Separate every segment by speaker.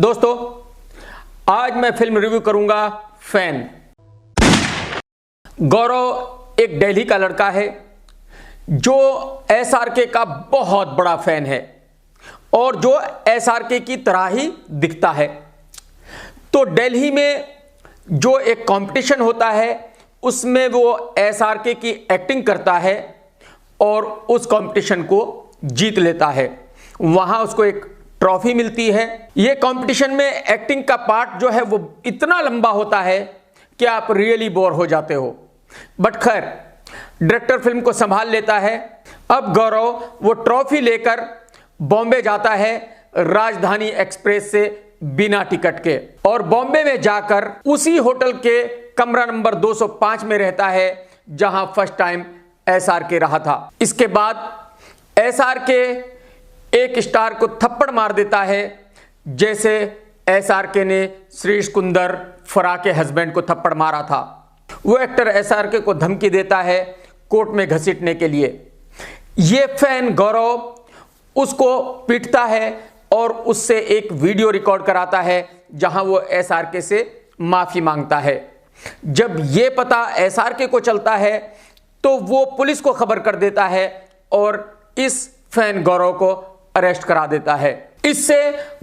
Speaker 1: दोस्तों, आज मैं फिल्म रिव्यू करूंगा फैन। गौरव एक दिल्ली का लड़का है जो एसआरके का बहुत बड़ा फैन है और जो एसआरके की तरह ही दिखता है। तो दिल्ली में जो एक कंपटीशन होता है उसमें वो एसआरके की एक्टिंग करता है और उस कंपटीशन को जीत लेता है। वहां उसको एक ट्रॉफी मिलती है। ये कंपटीशन में एक्टिंग का पार्ट जो है वो इतना लंबा होता है कि आप रियली बोर हो जाते हो, बट खैर डायरेक्टर फिल्म को संभाल लेता है। अब गौरव वो ट्रॉफी लेकर बॉम्बे जाता है राजधानी एक्सप्रेस से बिना टिकट के, और बॉम्बे में जाकर उसी होटल के कमरा नंबर 205 में रहता है जहां फर्स्ट टाइम एसआरके रहा था। इसके बाद एसआरके एक स्टार को थप्पड़ मार देता है जैसे एसआरके ने श्रीश कुंदर फराह के हस्बैंड को थप्पड़ मारा था। वो एक्टर एसआरके को धमकी देता है कोर्ट में घसीटने के लिए। ये फैन गौरव उसको पीटता है और उससे एक वीडियो रिकॉर्ड कराता है जहां वो एसआरके से माफी मांगता है। जब ये पता एसआरके को चलता है तो वो पुलिस को खबर कर देता है और इस फैन गौरव को अरेस्ट करा देता है। इससे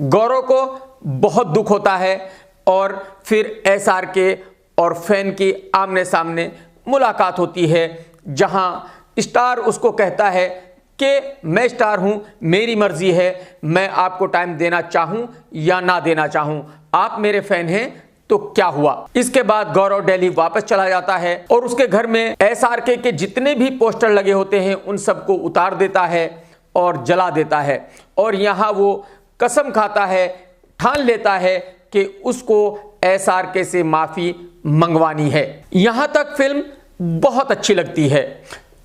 Speaker 1: गौरव को बहुत दुख होता है और फिर एसआरके और फैन की आमने सामने मुलाकात होती है जहां स्टार उसको कहता है कि मैं स्टार हूं, मेरी मर्जी है, मैं आपको टाइम देना चाहूं या ना देना चाहूं, आप मेरे फैन हैं तो क्या हुआ। इसके बाद गौरव दिल्ली वापस चला जाता है और उसके घर में एसआरके के जितने भी पोस्टर लगे होते हैं उन सबको उतार देता है और जला देता है। और यहां वो कसम खाता है, ठान लेता है कि उसको एसआरके से माफी मंगवानी है। यहां तक फिल्म बहुत अच्छी लगती है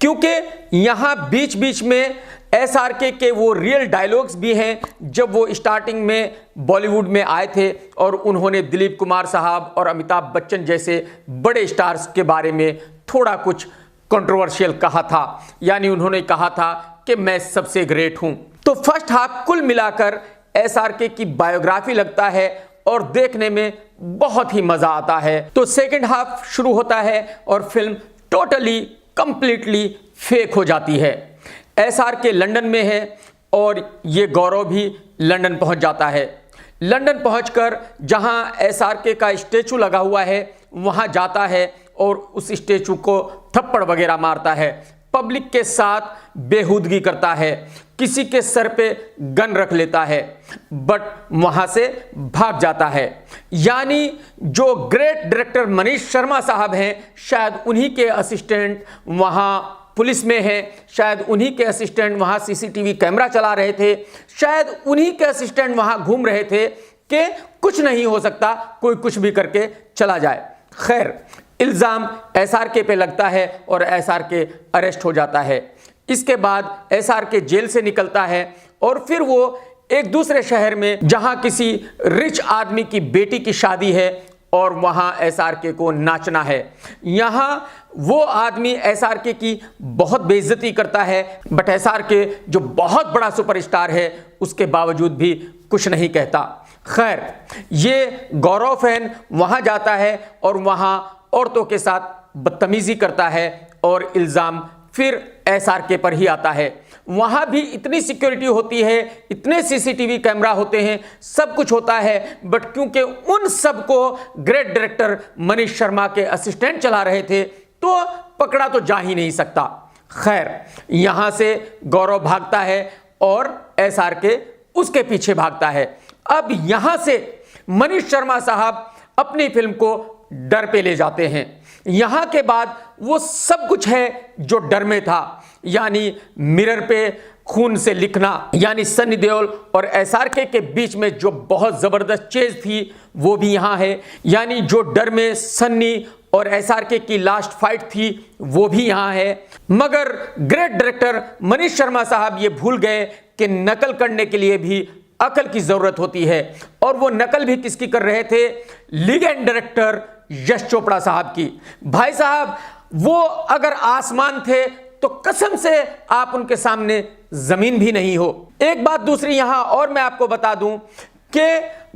Speaker 1: क्योंकि यहां बीच बीच में एसआरके के वो रियल डायलॉग्स भी हैं जब वो स्टार्टिंग में बॉलीवुड में आए थे और उन्होंने दिलीप कुमार साहब और अमिताभ बच्चन जैसे बड़े स्टार्स के बारे में थोड़ा कुछ कंट्रोवर्शियल कहा था, यानी उन्होंने कहा था कि मैं सबसे ग्रेट हूं। तो फर्स्ट हाफ कुल मिलाकर एसआरके की बायोग्राफी लगता है और देखने में बहुत ही मजा आता है। तो सेकंड हाफ शुरू होता है और फिल्म टोटली कंप्लीटली फेक हो जाती है। एसआरके लंदन में है और ये गौरव भी लंदन पहुंच जाता है। लंदन पहुंचकर जहां एसआरके का स्टैचू लगा हुआ है वहां जाता है और उस स्टैचू को थप्पड़ वगैरह मारता है, पब्लिक के साथ बेहूदगी करता है, किसी के सर पे गन रख लेता है, बट वहां से भाग जाता है। यानी जो ग्रेट डायरेक्टर मनीष शर्मा साहब हैं, शायद उन्हीं के असिस्टेंट वहां पुलिस में है, शायद उन्हीं के असिस्टेंट वहां सीसीटीवी कैमरा चला रहे थे, शायद उन्हीं के असिस्टेंट वहां घूम रहे थे कि कुछ नहीं हो सकता, कोई कुछ भी करके चला जाए। खैर, इल्जाम एसआरके पे लगता है और एसआरके अरेस्ट हो जाता है। इसके बाद एसआरके जेल से निकलता है और फिर वो एक दूसरे शहर में जहां किसी रिच आदमी की बेटी की शादी है और वहां एसआरके को नाचना है। यहां वो आदमी एसआरके की बहुत बेइज्जती करता है, बट एसआरके जो बहुत बड़ा सुपरस्टार है उसके बावजूद भी कुछ नहीं कहता। खैर, ये गौरव फैन वहां जाता है और वहां औरतों के साथ बदतमीजी करता है और इल्जाम फिर एसआरके पर ही आता है। वहां भी इतनी सिक्योरिटी होती है, इतने सीसीटीवी कैमरा होते हैं, सब कुछ होता है, बट क्योंकि उन सबको ग्रेट डायरेक्टर मनीष शर्मा के असिस्टेंट चला रहे थे तो पकड़ा तो जा ही नहीं सकता। खैर, यहां से गौरव भागता है और एसआरके उसके पीछे भागता है। अब यहां से मनीष शर्मा साहब अपनी फिल्म को डर पे ले जाते हैं। यहां के बाद वो सब कुछ है जो डर में था, यानी मिरर पे खून से लिखना, यानी सनी देओल और एसआरके के बीच में जो बहुत जबरदस्त चेज थी वो भी यहां है, यानी जो डर में सन्नी और एसआरके की लास्ट फाइट थी वो भी यहां है। मगर ग्रेट डायरेक्टर मनीष शर्मा साहब ये भूल गए कि नकल करने के लिए भी अकल की जरूरत होती है, और वो नकल भी किसकी कर रहे थे? लीजेंड डायरेक्टर यश चोपड़ा साहब की। भाई साहब, वो अगर आसमान थे तो कसम से आप उनके सामने जमीन भी नहीं हो। एक बात दूसरी यहां और मैं आपको बता दूं कि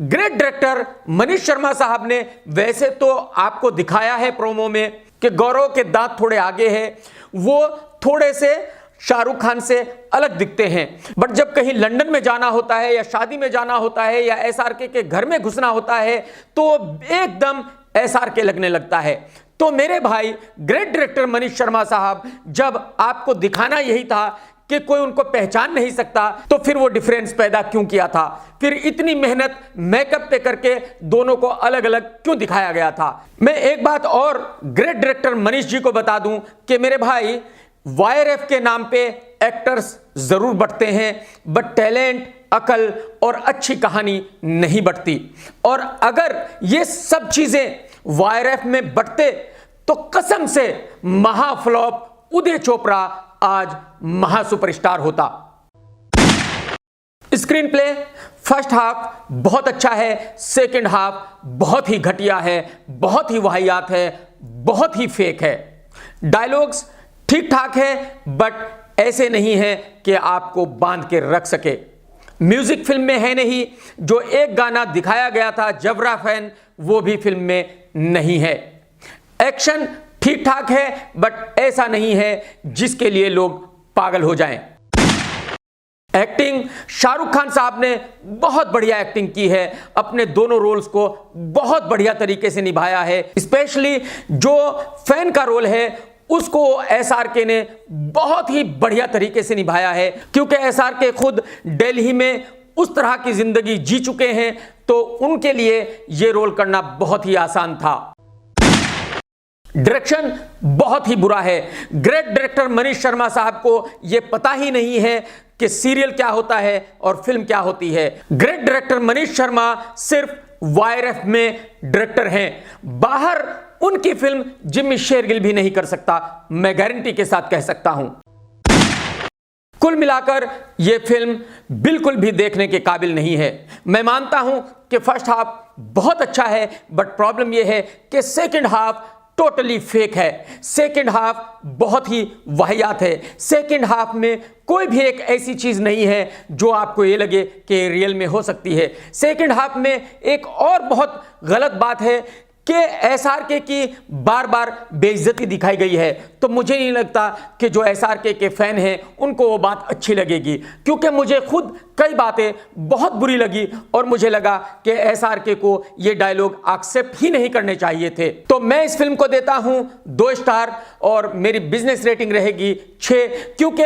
Speaker 1: ग्रेट डायरेक्टर मनीष शर्मा साहब ने वैसे तो आपको दिखाया है प्रोमो में कि गौरव के दांत थोड़े आगे हैं, वो थोड़े से शाहरुख खान से अलग दिखते हैं, बट जब कहीं लंदन में जाना होता है या शादी में जाना होता है या एसआरके के घर में घुसना होता है तो एकदम एसआरके लगने लगता है। तो मेरे भाई ग्रेट डायरेक्टर मनीष शर्मा साहब, जब आपको दिखाना यही था कि कोई उनको पहचान नहीं सकता, तो फिर वो डिफरेंस पैदा क्यों किया था? फिर इतनी मेहनत मेकअप पे करके दोनों को अलग अलग क्यों दिखाया गया था? मैं एक बात और ग्रेट डायरेक्टर मनीष जी को बता दूं कि मेरे भाई, वाईआरएफ के नाम पे एक्टर्स जरूर बढ़ते हैं, बट टैलेंट, अकल और अच्छी कहानी नहीं बढ़ती। और अगर ये सब चीजें वाईआरएफ में बढ़ते तो कसम से महाफ्लॉप उदय चोपड़ा आज महा सुपरस्टार होता। स्क्रीन प्ले फर्स्ट हाफ बहुत अच्छा है, सेकंड हाफ बहुत ही घटिया है, बहुत ही वाहियात है, बहुत ही फेक है। डायलॉग्स ठीक ठाक है, बट ऐसे नहीं है कि आपको बांध के रख सके। म्यूजिक फिल्म में है नहीं, जो एक गाना दिखाया गया था जबरा फैन, वो भी फिल्म में नहीं है। एक्शन ठीक ठाक है, बट ऐसा नहीं है जिसके लिए लोग पागल हो जाएं। एक्टिंग, शाहरुख खान साहब ने बहुत बढ़िया एक्टिंग की है, अपने दोनों रोल्स को बहुत बढ़िया तरीके से निभाया है। स्पेशली जो फैन का रोल है उसको एसआरके ने बहुत ही बढ़िया तरीके से निभाया है, क्योंकि एसआरके खुद दिल्ली में उस तरह की जिंदगी जी चुके हैं, तो उनके लिए यह रोल करना बहुत ही आसान था। डायरेक्शन बहुत ही बुरा है। ग्रेट डायरेक्टर मनीष शर्मा साहब को यह पता ही नहीं है कि सीरियल क्या होता है और फिल्म क्या होती है। ग्रेट डायरेक्टर मनीष शर्मा सिर्फ वाईआरएफ में डायरेक्टर हैं, बाहर उनकी फिल्म जिम्मी शेरगिल भी नहीं कर सकता, मैं गारंटी के साथ कह सकता हूं। कुल मिलाकर यह फिल्म बिल्कुल भी देखने के काबिल नहीं है। मैं मानता हूं कि फर्स्ट हाफ बहुत अच्छा है, बट प्रॉब्लम यह है कि सेकंड हाफ टोटली फेक है। सेकंड हाफ बहुत ही वाहियात है। सेकंड हाफ में कोई भी एक ऐसी चीज नहीं है जो आपको ये लगे कि रियल में हो सकती है। सेकंड हाफ में एक और बहुत गलत बात है कि एसआरके की बार बार बेइज्जती दिखाई गई है, तो मुझे नहीं लगता कि जो एसआरके के फैन हैं उनको वो बात अच्छी लगेगी, क्योंकि मुझे खुद कई बातें बहुत बुरी लगी और मुझे लगा कि एसआरके को ये डायलॉग एक्सेप्ट ही नहीं करने चाहिए थे। तो मैं इस फिल्म को देता हूं 2 स्टार और मेरी बिजनेस रेटिंग रहेगी 6, क्योंकि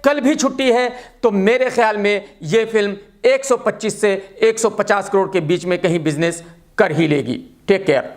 Speaker 1: कल भी छुट्टी है, तो मेरे ख्याल में यह फिल्म 125 से 150 करोड़ के बीच में कहीं बिजनेस कर ही लेगी। Take care.